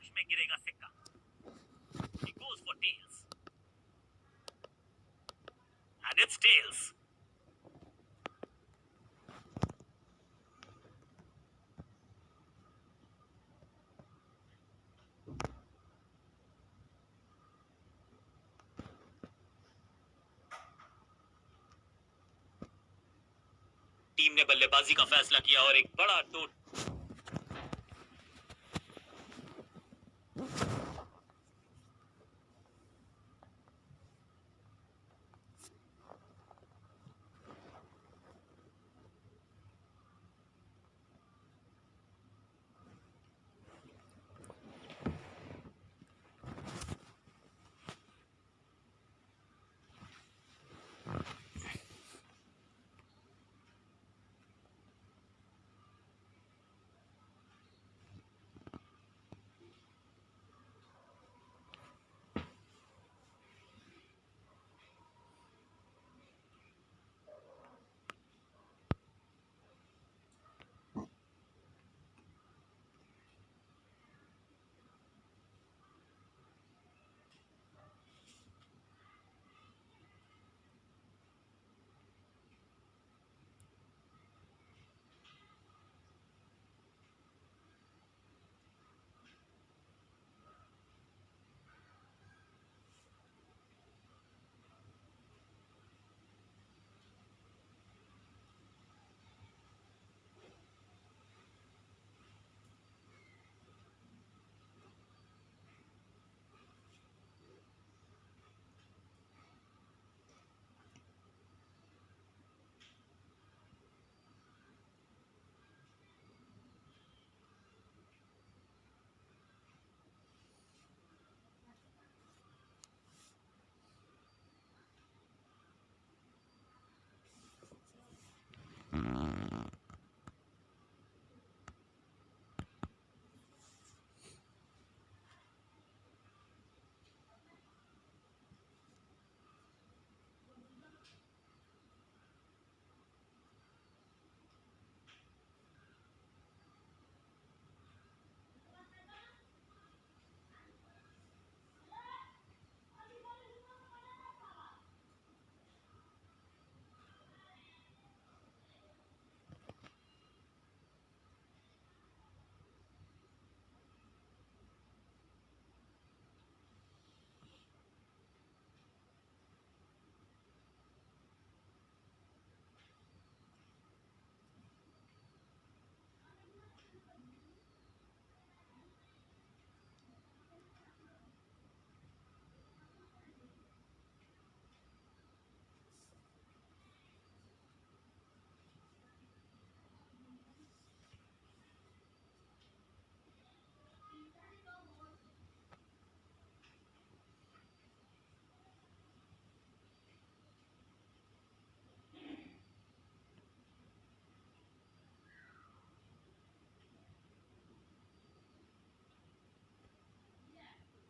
पक्ष में गिरेगा सिक्का। He goes for tails. And it's tails. Team ने बल्लेबाजी का फैसला किया और एक बड़ा टोट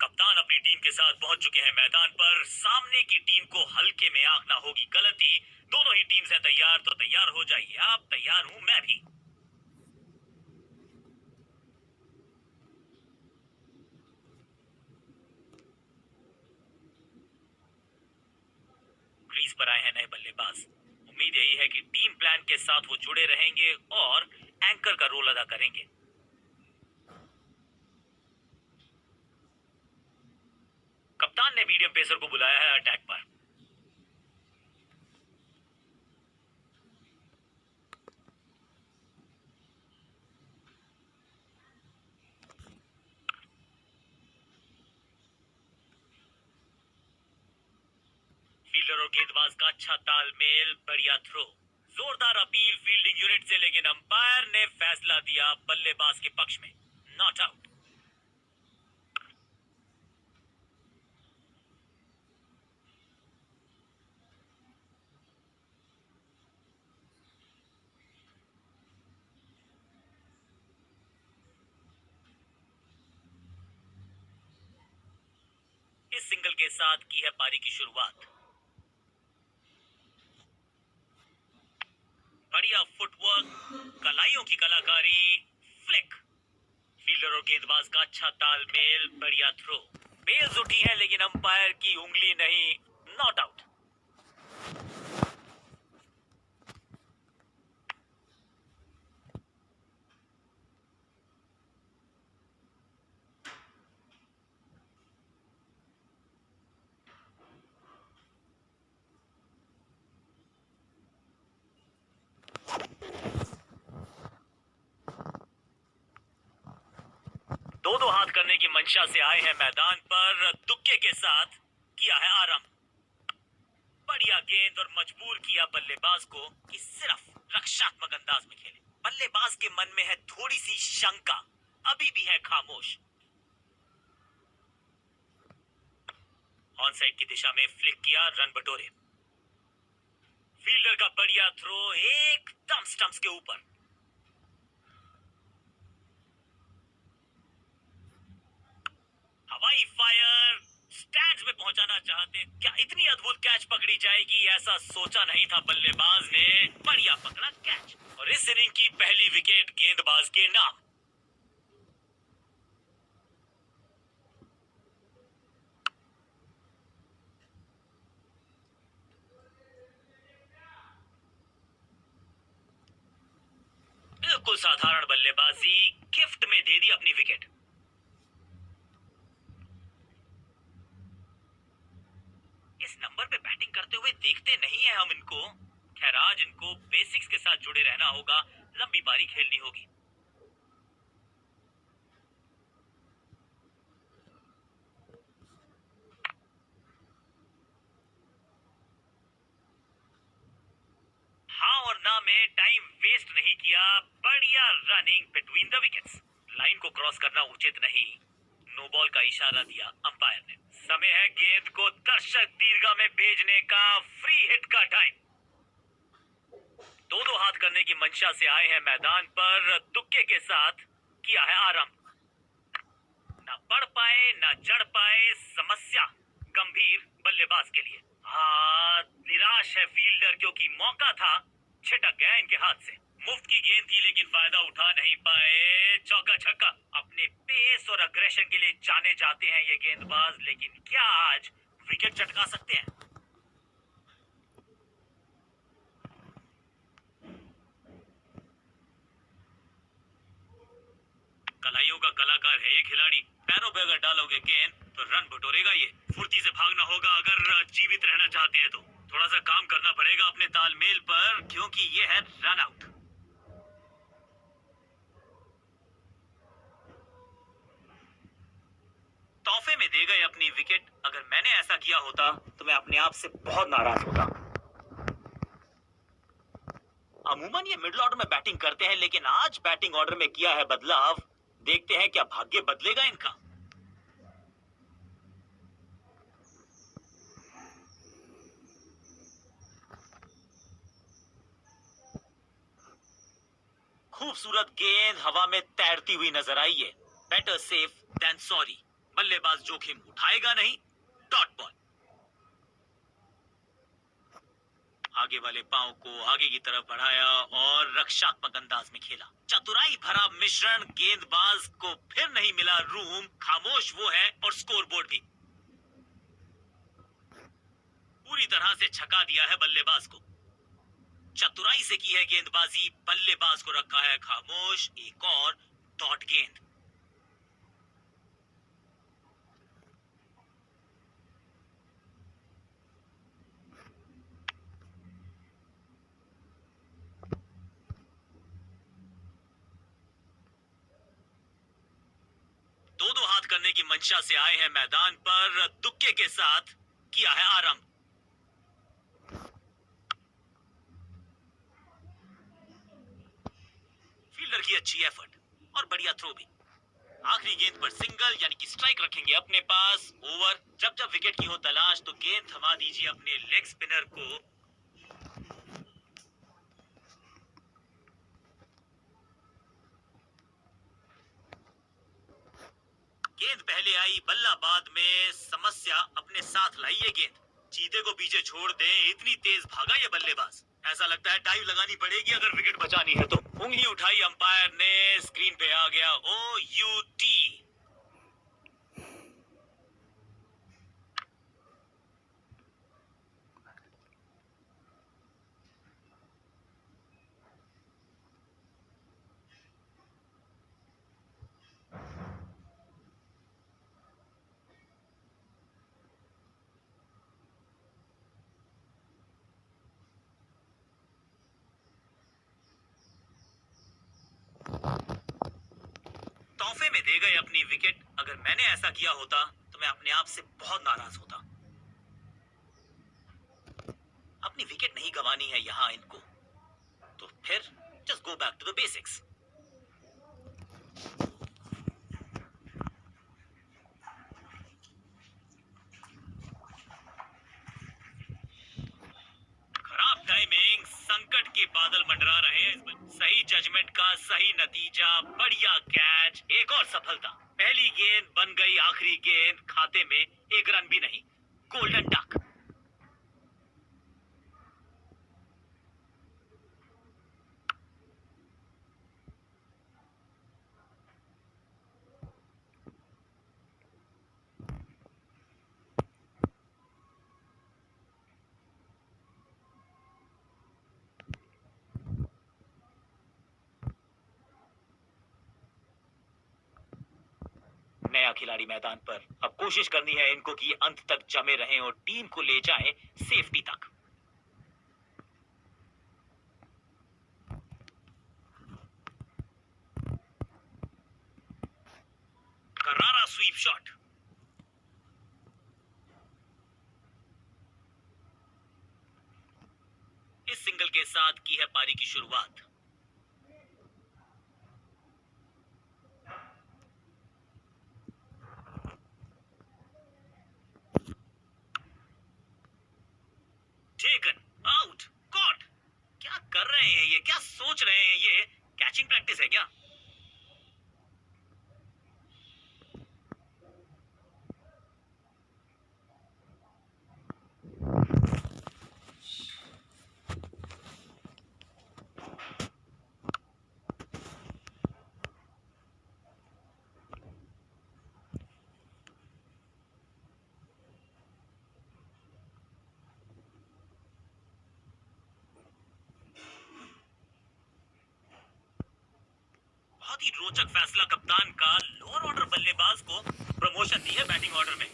कप्तान अपनी टीम के साथ पहुंच चुके हैं मैदान पर। सामने की टीम को हल्के में आंकना होगी गलती। दोनों ही टीम से तैयार तो तैयार हो जाइए। आप तैयार हूं, मैं भी। क्रीज पर आए हैं नए बल्लेबाज। उम्मीद यही है कि टीम प्लान के साथ वो जुड़े रहेंगे और एंकर का रोल अदा करेंगे। कप्तान ने मीडियम पेसर को बुलाया है अटैक पर। फील्डर और गेंदबाज का अच्छा तालमेल, बढ़िया थ्रो, जोरदार अपील फील्डिंग यूनिट से, लेकिन अंपायर ने फैसला दिया बल्लेबाज के पक्ष में, नॉट आउट। इस सिंगल के साथ की है पारी की शुरुआत। बढ़िया फुटवर्क, कलाइयों की कलाकारी, फ्लिक, फील्डर और गेंदबाज का अच्छा तालमेल, बढ़िया थ्रो। बेल्स उठी है लेकिन अंपायर की उंगली नहीं, नॉट आउट। दो दो हाथ करने की मंशा से आए हैं मैदान पर, तुक्के के साथ किया है आराम। बढ़िया गेंद और मजबूर किया बल्लेबाज को कि सिर्फ रक्षात्मक अंदाज में खेले। बल्लेबाज के मन में है थोड़ी सी शंका, अभी भी है खामोश। ऑन साइड की दिशा में फ्लिक किया, रन बटोरे। फील्डर का बढ़िया थ्रो एकदम स्टंप्स के ऊपर। हवाई फायर, स्टैंड्स में पहुंचाना चाहते, क्या इतनी अद्भुत कैच पकड़ी जाएगी ऐसा सोचा नहीं था बल्लेबाज ने। बढ़िया पकड़ा कैच और इस इनिंग की पहली विकेट गेंदबाज के नाम। बिल्कुल साधारण बल्लेबाजी, गिफ्ट में दे दी अपनी विकेट। इस नंबर पे बैटिंग करते हुए देखते नहीं है हम इनको। खैर आज इनको बेसिक्स के साथ जुड़े रहना होगा, लंबी पारी खेलनी होगी। हाँ और ना में टाइम वेस्ट नहीं किया, बढ़िया running between the wickets. Line को क्रॉस करना उचित नहीं, नो बॉल का इशारा दिया अंपायर ने। समय है गेंद को दर्शक दीर्घा में भेजने का, फ्री हिट का टाइम। दो दो हाथ करने की मंशा से आए हैं मैदान पर, तुक्के के साथ किया है आराम। ना बढ़ पाए ना जड़ पाए, समस्या गंभीर बल्लेबाज के लिए। हाँ निराश है फील्डर क्योंकि मौका था, छिटक गया इनके हाथ से। मुफ्त की गेंद थी लेकिन फायदा उठा नहीं पाए, चौका छक्का। अपने पेस और अग्रेशन के लिए जाने जाते हैं ये गेंदबाज, लेकिन क्या आज विकेट चटका सकते हैं? कलाइयों का कलाकार है ये खिलाड़ी, पैरों पे अगर डालोगे गेंद तो रन बटोरेगा ये। फुर्ती से भागना होगा अगर जीवित रहना चाहते हैं तो। थोड़ा सा काम करना पड़ेगा अपने तालमेल पर क्योंकि ये है रन आउट। तोहफे में दे गए अपनी विकेट। अगर मैंने ऐसा किया होता तो मैं अपने आप से बहुत नाराज होता। अमूमन ये मिडिल ऑर्डर में बैटिंग करते हैं लेकिन आज बैटिंग ऑर्डर में किया है बदलाव। देखते हैं क्या भाग्य बदलेगा इनका। खूबसूरत गेंद हवा में तैरती हुई नजर आई है। Better safe than sorry. बल्लेबाज जोखिम उठाएगा नहीं, डॉट बॉल। आगे वाले पांव को आगे की तरफ बढ़ाया और रक्षात्मक अंदाज में खेला। चतुराई भरा मिश्रण, गेंदबाज को फिर नहीं मिला रूम, खामोश वो है और स्कोरबोर्ड भी। पूरी तरह से छका दिया है बल्लेबाज को। चतुराई से की है गेंदबाजी, बल्लेबाज को रखा है खामोश। एक और डॉट गेंद। दो दो हाथ करने की मंशा से आए हैं मैदान पर, तुक्के के साथ किया है आरंभ। फील्डर की अच्छी एफर्ट और बढ़िया थ्रो भी। आखिरी गेंद पर सिंगल यानी कि स्ट्राइक रखेंगे अपने पास। ओवर। जब जब विकेट की हो तलाश तो गेंद थमा दीजिए अपने लेग स्पिनर को। गेंद पहले आई, बल्ला बाद में, समस्या अपने साथ लाई ये गेंद। चीते को पीछे छोड़ दें, इतनी तेज भागा ये बल्लेबाज। ऐसा लगता है डाइव लगानी पड़ेगी अगर विकेट बचानी है तो। उंगली उठाई अंपायर ने, स्क्रीन पे आ गया OUT। तोहफे में दे गए अपनी विकेट। अगर मैंने ऐसा किया होता तो मैं अपने आप से बहुत नाराज होता। अपनी विकेट नहीं गंवानी है यहां इनको, तो फिर just go back to the basics. खराब टाइमिंग, संकट के बादल मंडरा रहे हैं इसमें। सही जजमेंट का सही नतीजा, बढ़िया कैच, एक और सफलता। पहली गेंद बन गई आखिरी गेंद, खाते में एक रन भी नहीं। Golden duck. नया खिलाड़ी मैदान पर, अब कोशिश करनी है इनको कि अंत तक जमे रहें और टीम को ले जाएं सेफ्टी तक। करारा स्वीप शॉट। इस सिंगल के साथ की है पारी की शुरुआत। Taken out, caught. क्या कर रहे हैं ये, क्या सोच रहे हैं ये? कैचिंग प्रैक्टिस है क्या? बहुत ही रोचक फैसला कप्तान का। लोअर ऑर्डर बल्लेबाज को प्रमोशन दी है बैटिंग ऑर्डर में।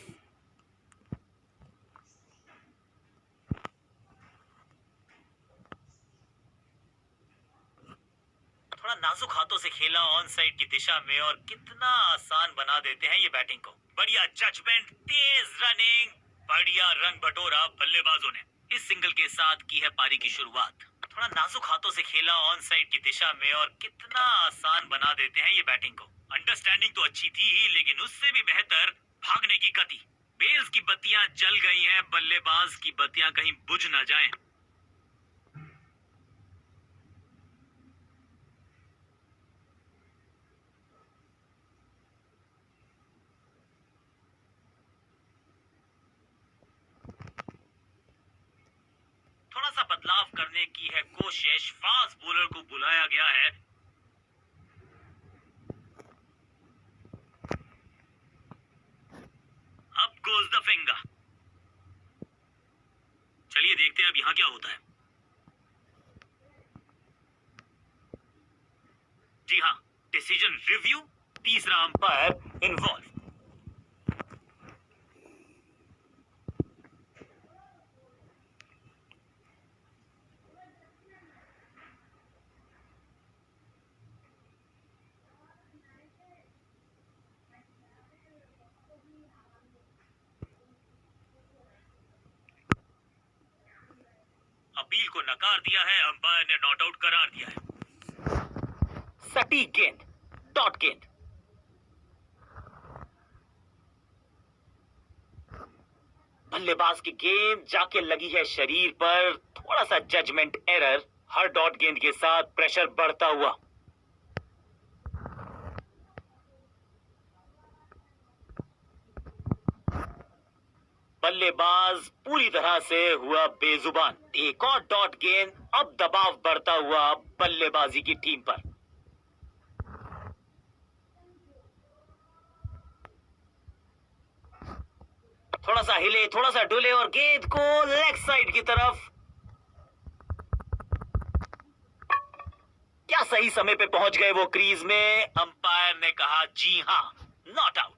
थोड़ा नाजुक हाथों से खेला ऑन साइड की दिशा में, और कितना आसान बना देते हैं ये बैटिंग को। बढ़िया जजमेंट, तेज रनिंग, बढ़िया रन बटोरा बल्लेबाजों ने। इस सिंगल के साथ की है पारी की शुरुआत। थोड़ा नाजुक हाथों से खेला ऑन साइड की दिशा में, और कितना आसान बना देते हैं ये बैटिंग को। अंडरस्टैंडिंग तो अच्छी थी ही, लेकिन उससे भी बेहतर भागने की गति। बेल्स की बत्तियां जल गई हैं, बल्लेबाज की बत्तियां कहीं बुझ ना जाएं। थोड़ा सा बदलाव करने की है कोशिश। फास्ट बॉलर को बुलाया गया है। अब गोज द फिंगर। चलिए देखते हैं अब यहां क्या होता है। जी हाँ, डिसीजन रिव्यू, तीसरा अंपायर इन्वॉल्व। अपील को नकार दिया है, अंपायर ने नॉट आउट करार दिया है। सटीक गेंद, डॉट गेंद। बल्लेबाज की गेंद जाके लगी है शरीर पर। थोड़ा सा जजमेंट एरर। हर डॉट गेंद के साथ प्रेशर बढ़ता हुआ। बल्लेबाज पूरी तरह से हुआ बेजुबान। एक और डॉट गेंद, अब दबाव बढ़ता हुआ बल्लेबाजी की टीम पर। थोड़ा सा हिले, थोड़ा सा डुले और गेंद को लेग साइड की तरफ। क्या सही समय पे पहुंच गए वो क्रीज में? अंपायर ने कहा जी हां, नॉट आउट।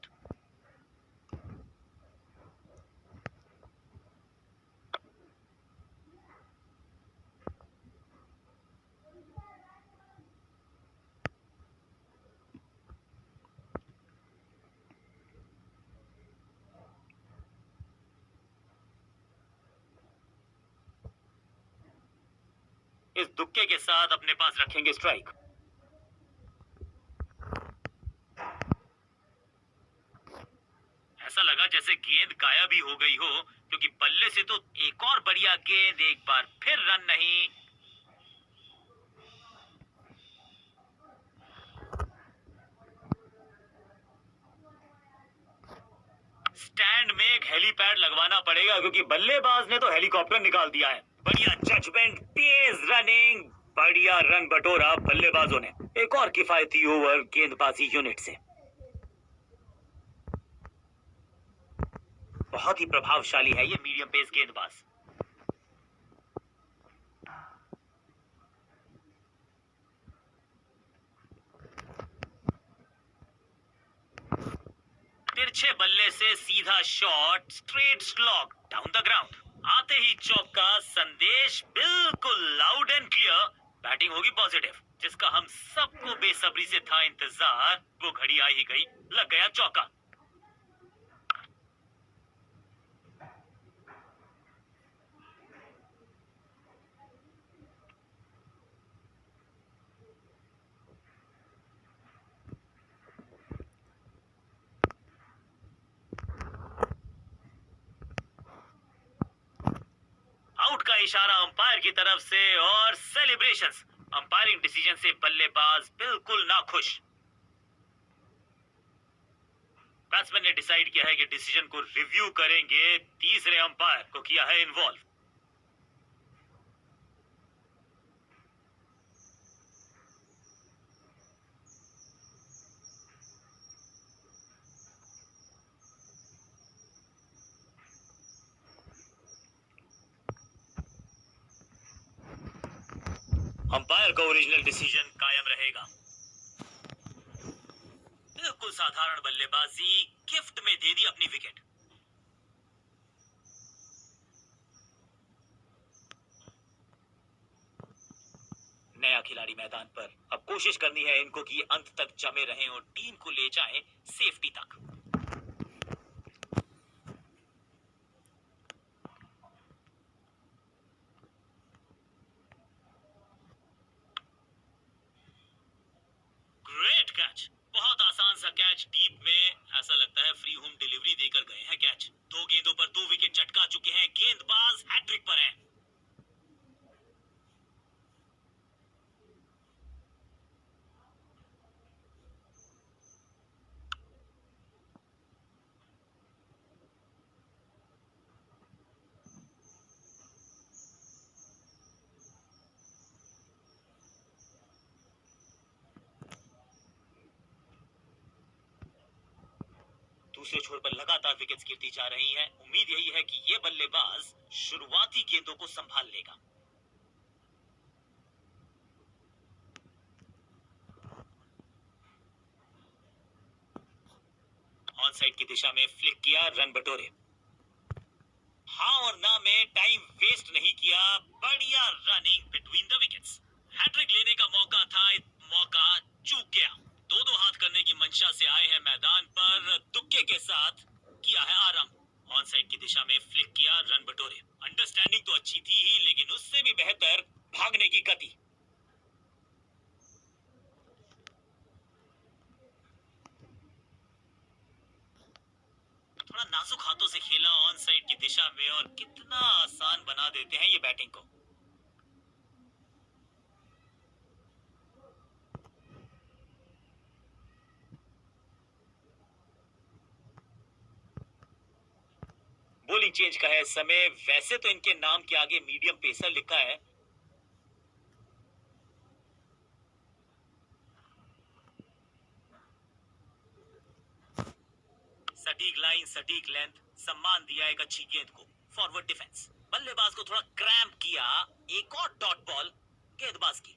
इस दुक्के के साथ अपने पास रखेंगे स्ट्राइक। ऐसा लगा जैसे गेंद गायब ही हो गई हो, क्योंकि बल्ले से तो एक और बढ़िया गेंद, एक बार फिर रन नहीं। स्टैंड में एक हेलीपैड लगवाना पड़ेगा, क्योंकि बल्लेबाज ने तो हेलीकॉप्टर निकाल दिया है। बढ़िया जजमेंट, तेज रनिंग, बढ़िया रन बटोरा बल्लेबाजों ने। एक और किफायती ओवर गेंदबाजी यूनिट से। बहुत ही प्रभावशाली है ये मीडियम पेस गेंदबाज। तिरछे बल्ले से सीधा shot, straight slog down the ground. आते ही चौका, संदेश बिल्कुल लाउड एंड क्लियर। बैटिंग होगी पॉजिटिव, जिसका हम सबको बेसब्री से था इंतजार। वो घड़ी आ ही गई, लग गया चौका। आउट का इशारा अंपायर की तरफ से और सेलिब्रेशंस। अंपायरिंग डिसीजन से बल्लेबाज बिल्कुल नाखुश। बैट्समैन ने डिसाइड किया है कि डिसीजन को रिव्यू करेंगे। तीसरे अंपायर को किया है इन्वॉल्व। अंपायर का ओरिजिनल डिसीजन कायम रहेगा। बिल्कुल साधारण बल्लेबाजी, गिफ्ट में दे दी अपनी विकेट। नया खिलाड़ी मैदान पर, अब कोशिश करनी है इनको कि अंत तक जमे रहें और टीम को ले जाएं सेफ्टी तक। ग्रेट कैच, बहुत आसान सा कैच डीप में। ऐसा लगता है फ्री होम डिलीवरी देकर गए हैं कैच। दो गेंदों पर दो विकेट चटका चुके हैं, गेंदबाज हैट्रिक पर हैं। दूसरे छोर पर लगातार विकेट्स गिरती जा रही हैं। उम्मीद यही है कि ये बल्लेबाज शुरुआती गेंदों को संभाल लेगा। ऑन साइड की दिशा में फ्लिक किया, रन बटोरे। हाँ और ना में टाइम वेस्ट नहीं किया, बढ़िया running between the wickets. Hat trick लेने का मौका था, मौका चूक गया। दो दो हाथ करने की मंशा से आए हैं मैदान पर, तुक्के के साथ किया है आरंभ। ऑन साइड की दिशा में फ्लिक किया, रन बटोरे। अंडरस्टैंडिंग तो अच्छी थी ही, लेकिन उससे भी बेहतर भागने की गति। थोड़ा नाजुक हाथों से खेला ऑन साइड की दिशा में, और कितना आसान बना देते हैं ये बैटिंग को। बोलिंग बॉलिंग चेंज का है समय। वैसे तो इनके नाम के आगे मीडियम पेसर लिखा है। सटीक लाइन, सटीक लेंथ, सम्मान दिया एक अच्छी गेंद को। फॉरवर्ड डिफेंस, बल्लेबाज को थोड़ा क्रैम्प किया। एक और डॉट बॉल गेंदबाज की।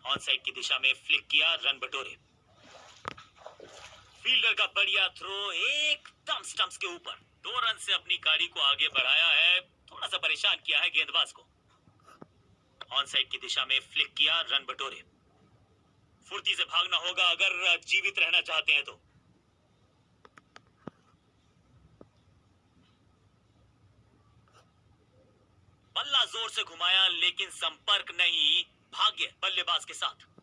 ऑन साइड की दिशा में फ्लिक किया, रन बटोरे। फील्डर का बढ़िया थ्रो एकदम स्टंप्स के ऊपर। 2 रन से अपनी गाड़ी को आगे बढ़ाया है। थोड़ा सा परेशान किया है गेंदबाज को। ऑन साइड की दिशा में फ्लिक किया, रन बटोरे। फुर्ती से भागना होगा अगर जीवित रहना चाहते हैं तो। बल्ला जोर से घुमाया लेकिन संपर्क नहीं। भाग्य बल्लेबाज के साथ।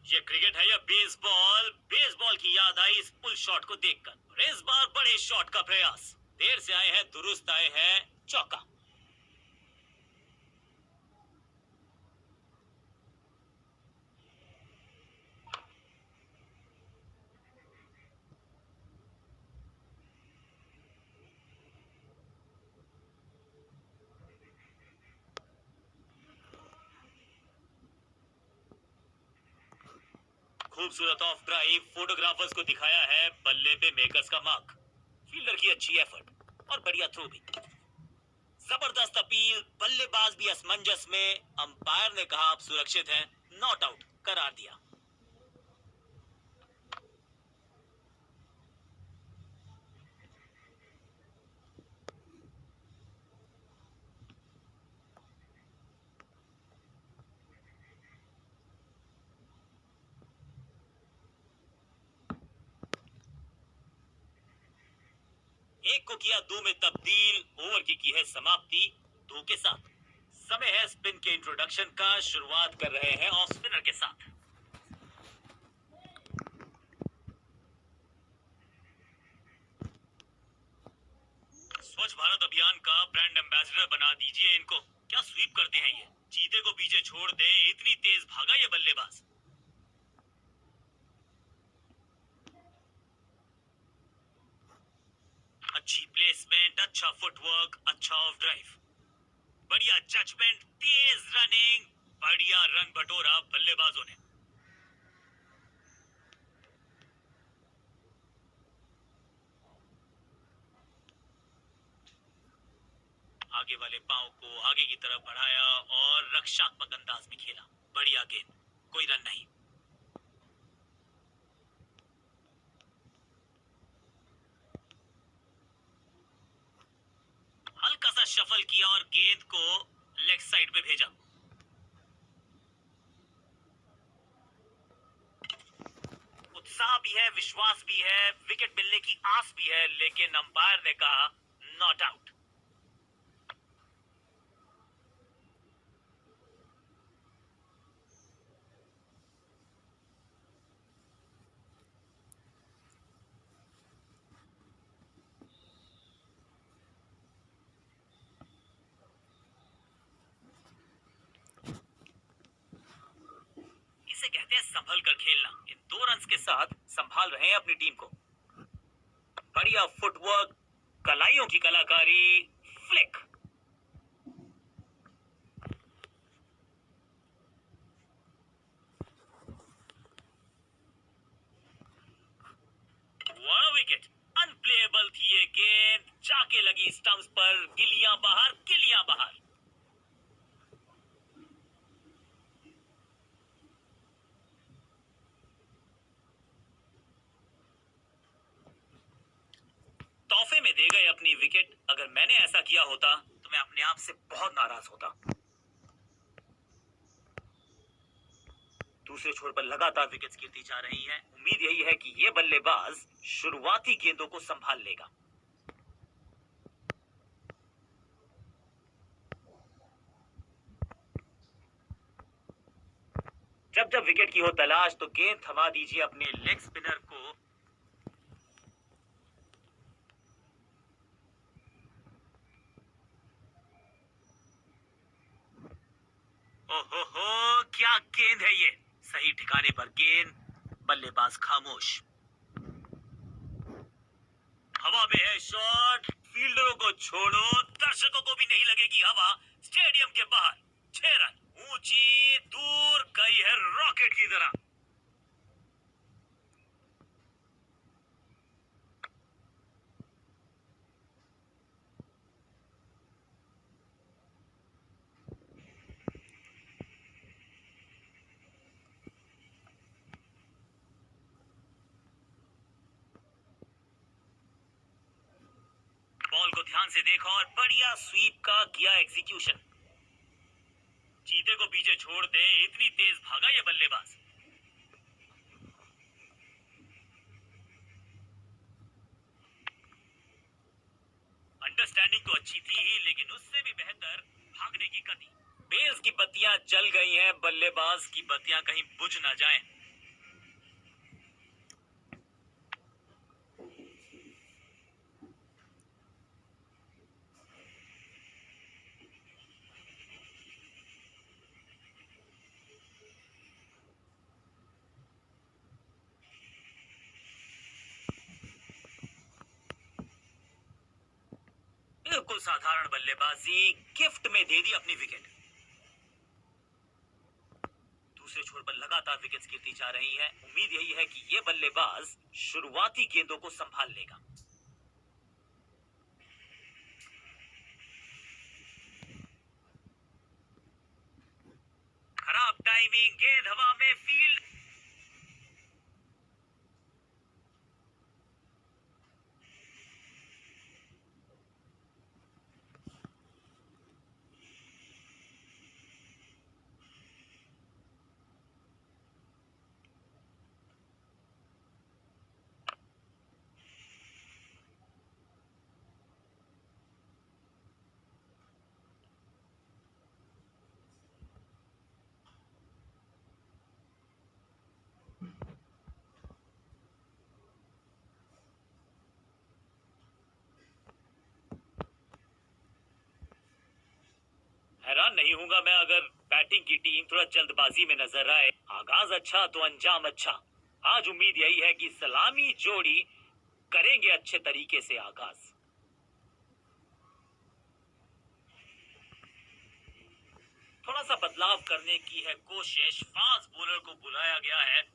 ये क्रिकेट है या बेसबॉल? बेसबॉल की याद आई इस पुल शॉट को देखकर। इस बार बड़े शॉट का प्रयास। देर से आए हैं, दुरुस्त आए हैं। चौका। खूबसूरत ऑफ ड्राइव, फोटोग्राफर्स को दिखाया है। बल्ले पे मेकर्स का मार्क। फील्डर की अच्छी एफर्ट और बढ़िया थ्रो भी। जबरदस्त अपील। बल्लेबाज भी असमंजस में। अंपायर ने कहा आप सुरक्षित हैं, नॉट आउट करार दिया। एक को किया 2 में तब्दील। ओवर की है समाप्ति 2 के साथ। समय है स्पिन के इंट्रोडक्शन का। शुरुआत कर रहे हैं ऑफ स्पिनर के साथ। स्वच्छ भारत अभियान का ब्रांड एम्बेसडर बना दीजिए इनको। क्या स्वीप करते हैं ये। चीते को पीछे छोड़ दें, इतनी तेज भागा ये बल्लेबाज। अच्छी प्लेसमेंट, अच्छा फुटवर्क, अच्छा ऑफ ड्राइव, बढ़िया जजमेंट, तेज रनिंग, बढ़िया रन बटोरा बल्लेबाजों ने। आगे वाले पांव को आगे की तरफ बढ़ाया और रक्षात्मक अंदाज में खेला। बढ़िया गेंद, कोई रन नहीं। हल्का सा शफल किया और गेंद को लेग साइड पे भेजा। उत्साह भी है, विश्वास भी है, विकेट मिलने की आस भी है, लेकिन अंपायर ने कहा नॉट आउट। इसे कहते हैं संभल कर खेलना। इन 2 रन के साथ संभाल रहे हैं अपनी टीम को। बढ़िया फुटवर्क, कलाइयों की कलाकारी, फ्लिक। विकेट। अनप्लेएबल थी ये गेंद। जाके लगी स्टंप्स पर। गिलियां बाहर, गिलियां बाहर। तोहफे में दे गए अपनी विकेट। अगर मैंने ऐसा किया होता तो मैं अपने आप से बहुत नाराज होता। दूसरे छोर पर लगातार विकेट्स गिरती जा रही हैं। उम्मीद यही है कि ये बल्लेबाज शुरुआती गेंदों को संभाल लेगा। जब जब विकेट की हो तलाश तो गेंद थमा दीजिए अपने लेग स्पिनर को। क्या गेंद है ये, सही ठिकाने पर गेंद, बल्लेबाज खामोश। हवा में है शॉट, फील्डरों को छोड़ो, दर्शकों को भी नहीं लगेगी हवा। स्टेडियम के बाहर 6 रन, ऊंची दूर गई है रॉकेट की तरह। बॉल को ध्यान से देखा और बढ़िया स्वीप का किया एग्जीक्यूशन। चीते को पीछे छोड़ दे, इतनी तेज भागा ये बल्लेबाज। अंडरस्टैंडिंग तो अच्छी थी ही, लेकिन उससे भी बेहतर भागने की गति। बेल्स की बत्तियां जल गई हैं, बल्लेबाज की बत्तियां कहीं बुझ ना जाएं। बिल्कुल साधारण बल्लेबाजी, गिफ्ट में दे दी अपनी विकेट। दूसरे छोर पर लगातार विकेट्स गिरती जा रही हैं। उम्मीद यही है कि ये बल्लेबाज शुरुआती गेंदों को संभाल लेगा। खराब टाइमिंग, गेंद हवा में, फील्ड। हैरान नहीं हूंगा मैं अगर बैटिंग की टीम थोड़ा जल्दबाजी में नजर आए। आगाज अच्छा तो अंजाम अच्छा। आज उम्मीद यही है कि सलामी जोड़ी करेंगे अच्छे तरीके से आगाज। थोड़ा सा बदलाव करने की है कोशिश, फास्ट बॉलर को बुलाया गया है।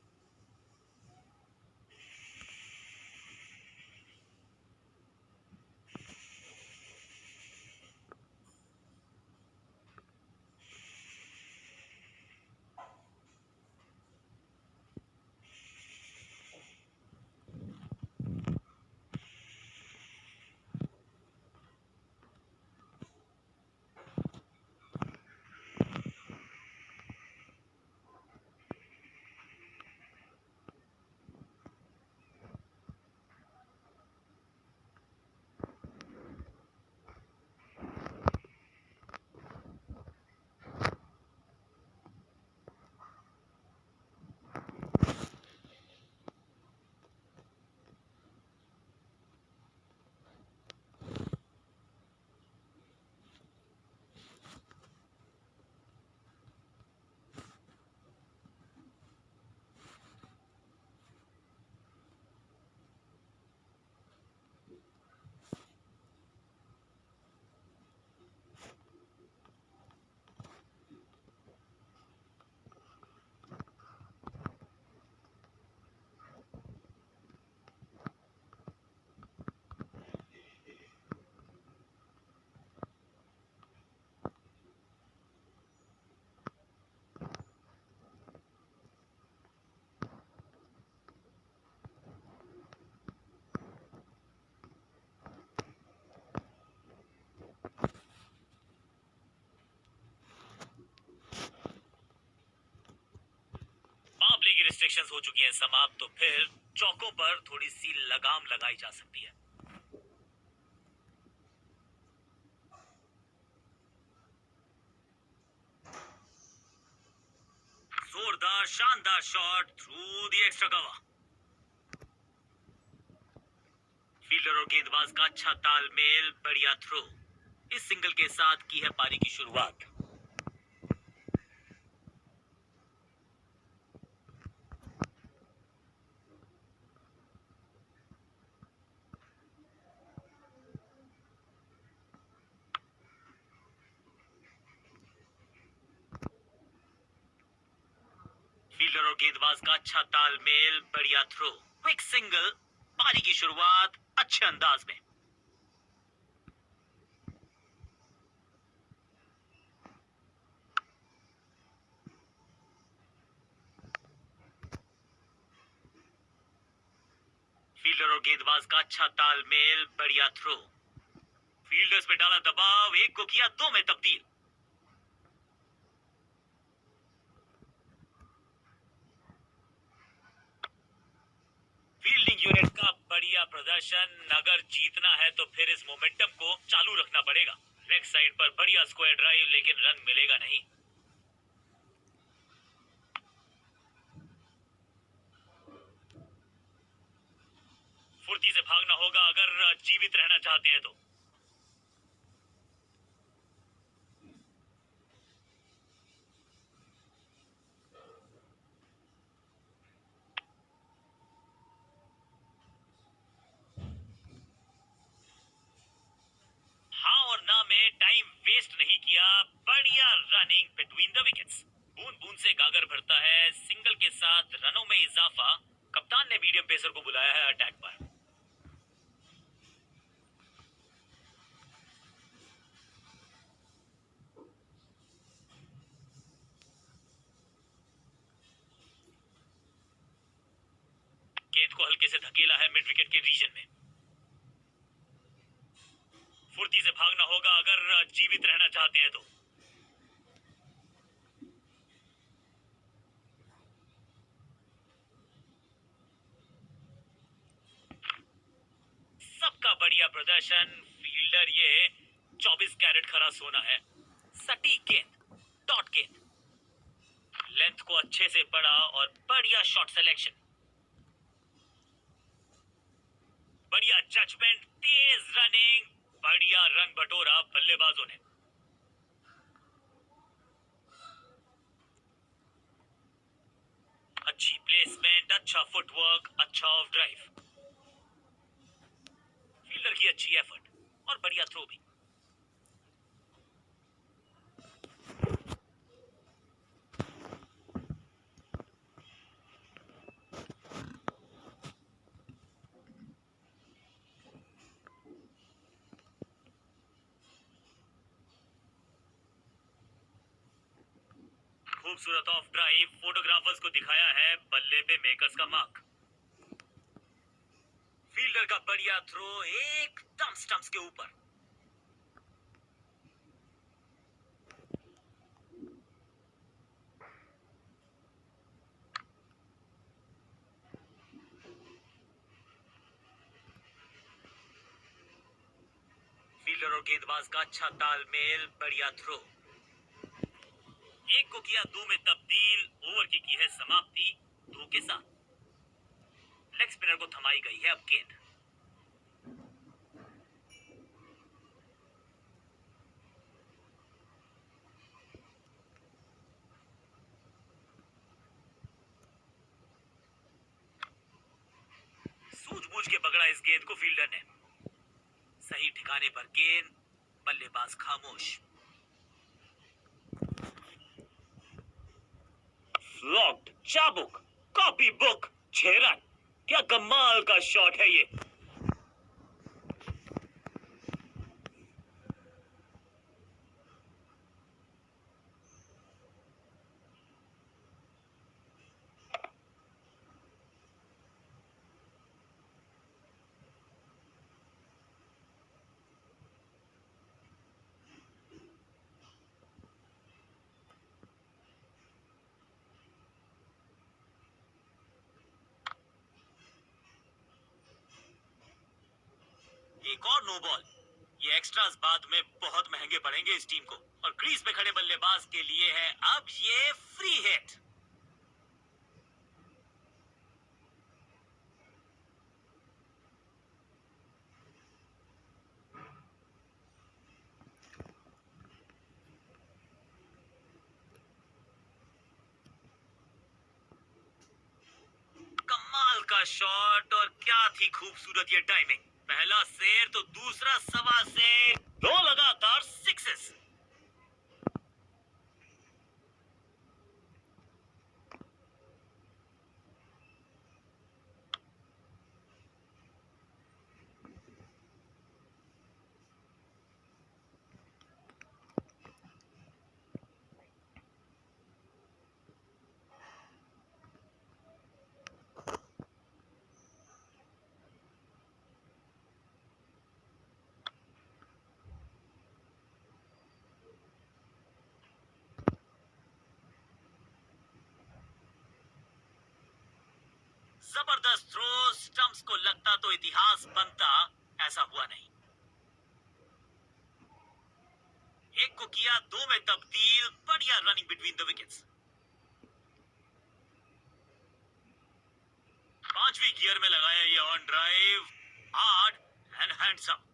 मामले की रिस्ट्रिक्शंस हो चुकी हैं समाप्त, तो फिर चौकों पर थोड़ी सी लगाम लगाई जा सकती है। जोरदार शानदार shot through the extra cover. Fielder और गेंदबाज का अच्छा तालमेल, बढ़िया थ्रो। इस सिंगल के साथ की है पारी की शुरुआत। गेंदबाज का अच्छा तालमेल, बढ़िया थ्रो, क्विक सिंगल, पारी की शुरुआत अच्छे अंदाज में। फील्डर और गेंदबाज का अच्छा तालमेल, बढ़िया थ्रो, फील्डर्स पे डाला दबाव, एक को किया दो में तब्दील। फील्डिंग यूनिट का बढ़िया प्रदर्शन। अगर जीतना है तो फिर इस मोमेंटम को चालू रखना पड़ेगा। लेग साइड पर बढ़िया स्क्वायर ड्राइव, लेकिन रन मिलेगा नहीं। फुर्ती से भागना होगा अगर जीवित रहना चाहते हैं तो। हाँ और ना में टाइम वेस्ट नहीं किया, बढ़िया रनिंग बिटवीन द विकेट्स। बूंद बूंद से गागर भरता है, सिंगल के साथ रनों में इजाफा। कप्तान ने मीडियम पेसर को बुलाया है अटैक पर। गेंद को हल्के से धकेला है मिड विकेट के रीजन में। फुर्ती से भागना होगा अगर जीवित रहना चाहते हैं तो। सबका बढ़िया प्रदर्शन। फील्डर ये 24 कैरेट खरा सोना है। सटीक गेंद, डॉट गेंद, लेंथ को अच्छे से पढ़ा और बढ़िया शॉट सिलेक्शन, बढ़िया जजमेंट, तेज रनिंग, बढ़िया रन बटोरा बल्लेबाजों ने। अच्छी प्लेसमेंट, अच्छा फुटवर्क, अच्छा ऑफ ड्राइव, फील्डर की अच्छी एफर्ट और बढ़िया थ्रो भी। खूबसूरत ऑफ ड्राइव, फोटोग्राफर्स को दिखाया है बल्ले पे मेकर्स का मार्क। फील्डर का बढ़िया थ्रो एकदम स्टंप्स के ऊपर। फील्डर और गेंदबाज का अच्छा तालमेल, बढ़िया थ्रो, एक को किया दो में तब्दील, ओवर की है समाप्ति दो के साथ। लेग स्पिनर को थमाई गई है अब गेंद। सूझबूझ के पकड़ा इस गेंद को फील्डर ने। सही ठिकाने पर गेंद, बल्लेबाज खामोश। लॉक्ड, चाबुक, कॉपी बुक, 6 रन। क्या कमाल का शॉट है ये। एक और नो बॉल। ये एक्स्ट्रास बाद में बहुत महंगे पड़ेंगे इस टीम को। और क्रीज पे खड़े बल्लेबाज के लिए है अब ये फ्री हिट। कमाल का शॉट और क्या थी खूबसूरत ये टाइमिंग। पहला शेर तो दूसरा सवा शेर, दो लगातार सिक्सेस। जबरदस्त थ्रो, स्टंप्स को लगता तो इतिहास बनता, ऐसा हुआ नहीं। एक को किया दो में तब्दील, बढ़िया रनिंग बिटवीन द विकेट्स। पांचवी गियर में लगाया ये on drive, hard and handsome.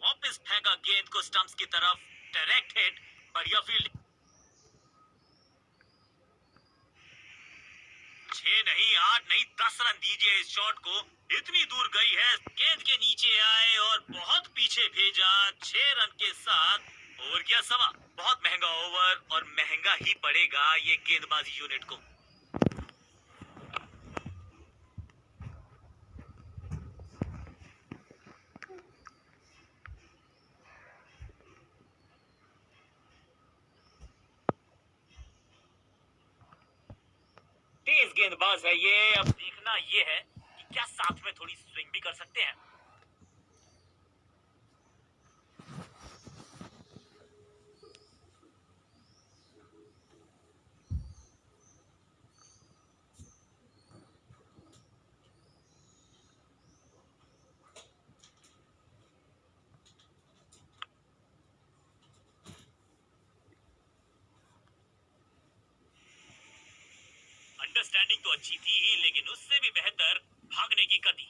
वापस फेंका गेंद को स्टंप्स की तरफ, डायरेक्ट हिट, बढ़िया फील्डिंग। 6 नहीं, 8 नहीं, 10 रन दीजिए इस शॉट को। इतनी दूर गई है, गेंद के नीचे आए और बहुत पीछे भेजा। 6 रन के साथ ओवर किया सवा। बहुत महंगा ओवर और महंगा ही पड़ेगा ये गेंदबाजी यूनिट को। तेज गेंदबाज है ये। अब देखना ये है कि क्या साथ में थोड़ी स्विंग भी कर सकते हैं। अंडरस्टैंडिंग तो अच्छी थी, लेकिन उससे भी बेहतर भागने की गति।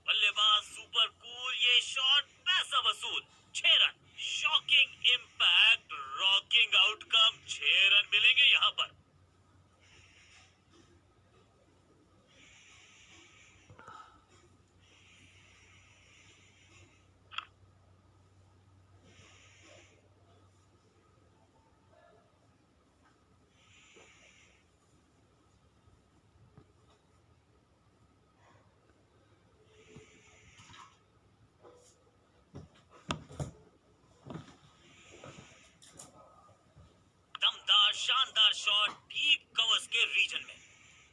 बल्लेबाज सुपर कूल, ये शॉट पैसा वसूल। 6 run, shocking impact, rocking outcome. 6 run मिलेंगे यहां पर। दमदार शानदार शॉट, डीप कवर्स के रीजन में।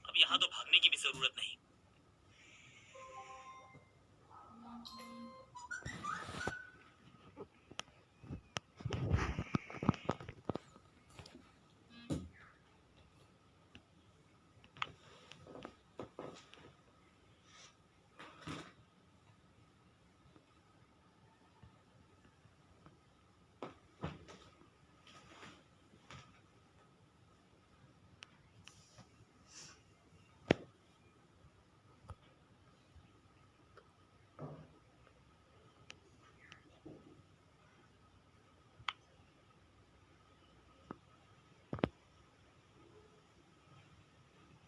अब यहां तो भागने की भी जरूरत नहीं।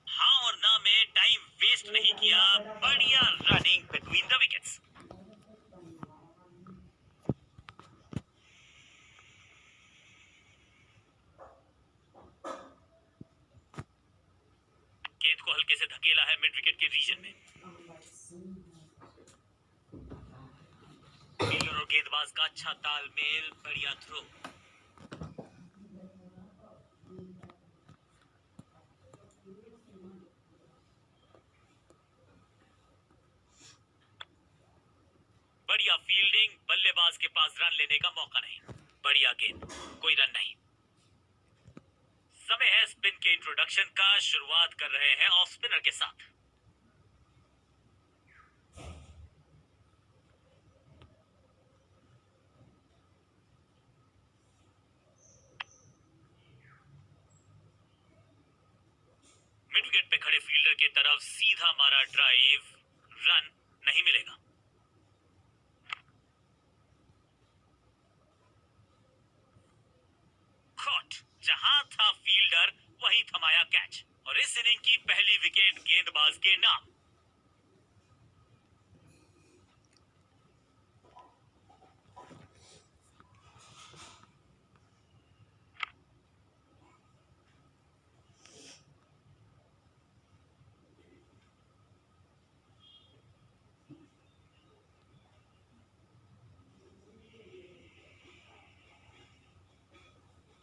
हाँ और ना में टाइम वेस्ट नहीं किया, बढ़िया रनिंग बिटवीन द विकेट्स। गेंद को हल्के से धकेला है मिड विकेट के रीजन में। फील्डर और गेंदबाज का अच्छा तालमेल, बढ़िया थ्रो। बढ़िया फील्डिंग, बल्लेबाज के पास रन लेने का मौका नहीं। बढ़िया गेंद, कोई रन नहीं। समय है स्पिन के इंट्रोडक्शन का। शुरुआत कर रहे हैं ऑफ स्पिनर के साथ। मिड विकेट पे खड़े फील्डर की तरफ सीधा मारा ड्राइव, रन नहीं मिलेगा। कॉट, जहां था फील्डर वहीं थमाया कैच, और इस इनिंग की पहली विकेट गेंदबाज के नाम।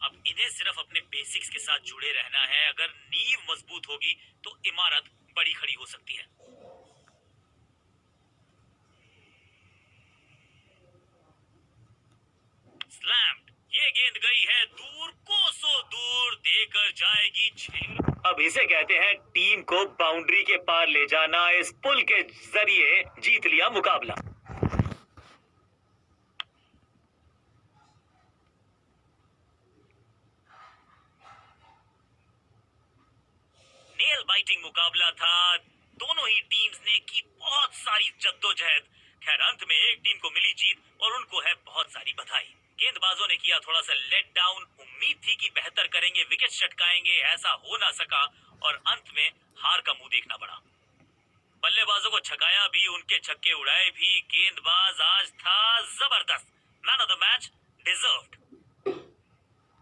अब इन्हें सिर्फ अपने बेसिक्स के साथ जुड़े रहना है। अगर नींव मजबूत होगी तो इमारत बड़ी खड़ी हो सकती है। स्लैम्ड। ये गेंद गई है दूर, कोसों दूर, देकर जाएगी 6। अब इसे कहते हैं टीम को बाउंड्री के पार ले जाना। इस पुल के जरिए जीत लिया मुकाबला। नेल बाइटिंग मुकाबला था। दोनों ही टीम्स ने की बहुत सारी जद्दोजहद। खैर अंत में एक टीम को मिली जीत और उनको है बहुत सारी बधाई। गेंदबाजों ने किया थोड़ा सा लेट डाउन। उम्मीद थी कि बेहतर करेंगे, विकेट चटकाएंगे, ऐसा हो ना सका और अंत में हार का मुंह देखना पड़ा। बल्लेबाजों को छकाया भी, उनके छक्के उड़ाए भी। गेंदबाज आज था जबरदस्त। Man of the match deserved.